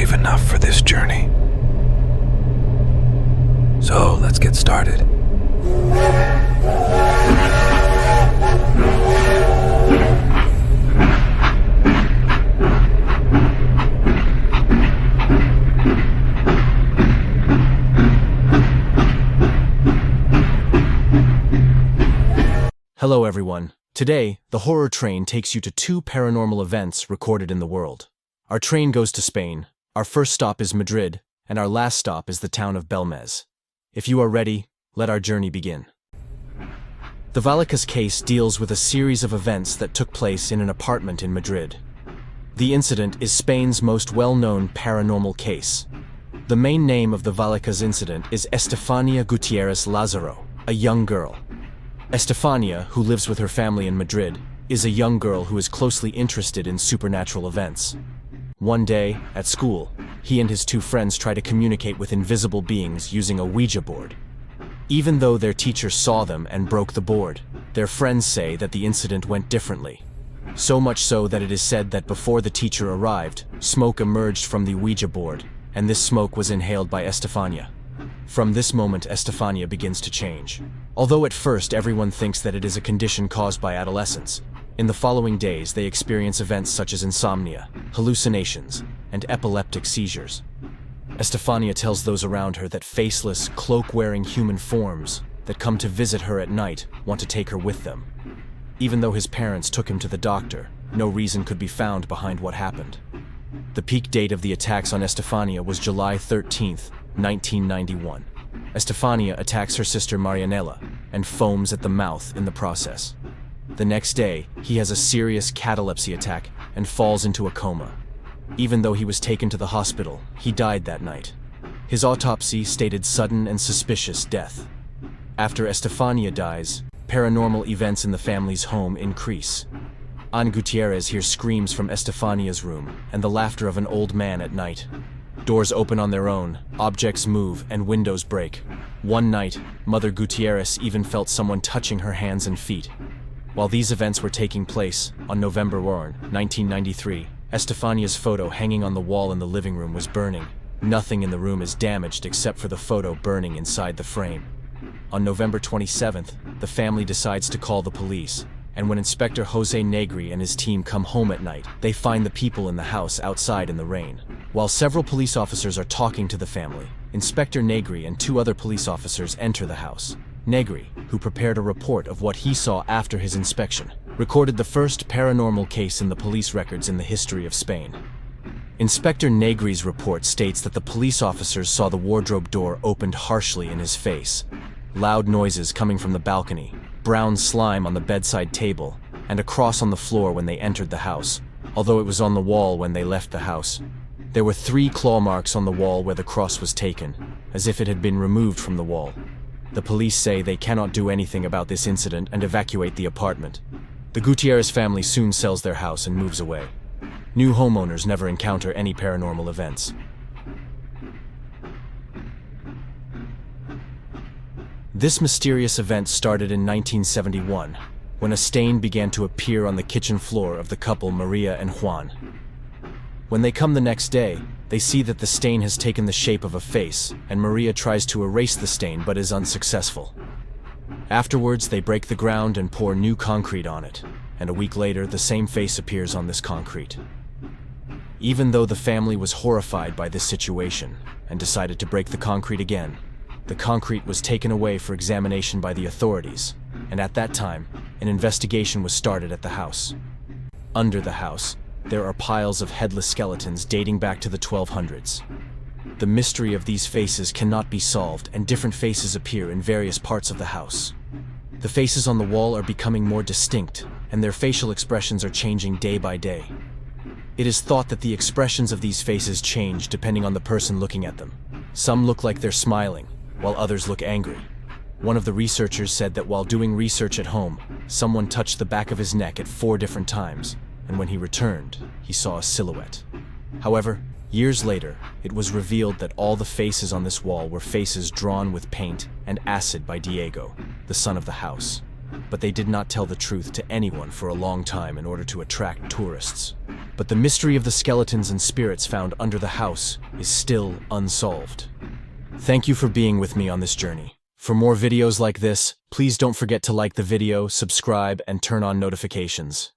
brave enough for this journey. So let's get started. Hello everyone. Today, the horror train takes you to 2 paranormal events recorded in the world. Our train goes to Spain, our first stop is Madrid, and our last stop is the town of Bélmez. If you are ready, let our journey begin. The Vallecas case deals with a series of events that took place in an apartment in Madrid. The incident is Spain's most well-known paranormal case. The main name of the Vallecas incident is Estefania Gutiérrez Lázaro, a young girl. Estefania, who lives with her family in Madrid, is a young girl who is closely interested in supernatural events. One day, at school, he and his 2 friends try to communicate with invisible beings using a Ouija board. Even though their teacher saw them and broke the board, their friends say that the incident went differently. So much so that it is said that before the teacher arrived, smoke emerged from the Ouija board, and this smoke was inhaled by Estefania. From this moment, Estefania begins to change. Although at first everyone thinks that it is a condition caused by adolescence, in the following days they experience events such as insomnia, hallucinations, and epileptic seizures. Estefania tells those around her that faceless, cloak-wearing human forms that come to visit her at night want to take her with them. Even though his parents took him to the doctor, no reason could be found behind what happened. The peak date of the attacks on Estefania was July 13th, 1991. Estefania attacks her sister Marianela and foams at the mouth in the process. The next day, he has a serious catalepsy attack and falls into a coma. Even though he was taken to the hospital, he died that night. His autopsy stated sudden and suspicious death. After Estefania dies, paranormal events in the family's home increase. Ana Gutiérrez hears screams from Estefania's room and the laughter of an old man at night. Doors open on their own, objects move, and windows break. One night, Mother Gutiérrez even felt someone touching her hands and feet. While these events were taking place, on November 1, 1993, Estefania's photo hanging on the wall in the living room was burning. Nothing in the room is damaged except for the photo burning inside the frame. On November 27th, the family decides to call the police, and when Inspector José Negri and his team come home at night, they find the people in the house outside in the rain. While several police officers are talking to the family, Inspector Negri and 2 other police officers enter the house. Negri, who prepared a report of what he saw after his inspection, recorded the first paranormal case in the police records in the history of Spain. Inspector Negri's report states that the police officers saw the wardrobe door opened harshly in his face, loud noises coming from the balcony, brown slime on the bedside table, and a cross on the floor when they entered the house, although it was on the wall when they left the house. There were 3 claw marks on the wall where the cross was taken, as if it had been removed from the wall. The police say they cannot do anything about this incident and evacuate the apartment. The Gutiérrez family soon sells their house and moves away. New homeowners never encounter any paranormal events. This mysterious event started in 1971, when a stain began to appear on the kitchen floor of the couple Maria and Juan. When they come the next day, they see that the stain has taken the shape of a face, and Maria tries to erase the stain but is unsuccessful. Afterwards, they break the ground and pour new concrete on it, and a week later, the same face appears on this concrete. Even though the family was horrified by this situation and decided to break the concrete again, the concrete was taken away for examination by the authorities, and at that time, an investigation was started at the house. Under the house, there are piles of headless skeletons dating back to the 1200s. The mystery of these faces cannot be solved, and different faces appear in various parts of the house. The faces on the wall are becoming more distinct, and their facial expressions are changing day by day. It is thought that the expressions of these faces change depending on the person looking at them. Some look like they're smiling, while others look angry. One of the researchers said that while doing research at home, someone touched the back of his neck at 4 different times, and when he returned, he saw a silhouette. However, years later, it was revealed that all the faces on this wall were faces drawn with paint and acid by Diego, the son of the house. but they did not tell the truth to anyone for a long time in order to attract tourists. But the mystery of the skeletons and spirits found under the house is still unsolved. Thank you for being with me on this journey. For more videos like this, please don't forget to like the video, subscribe, and turn on notifications.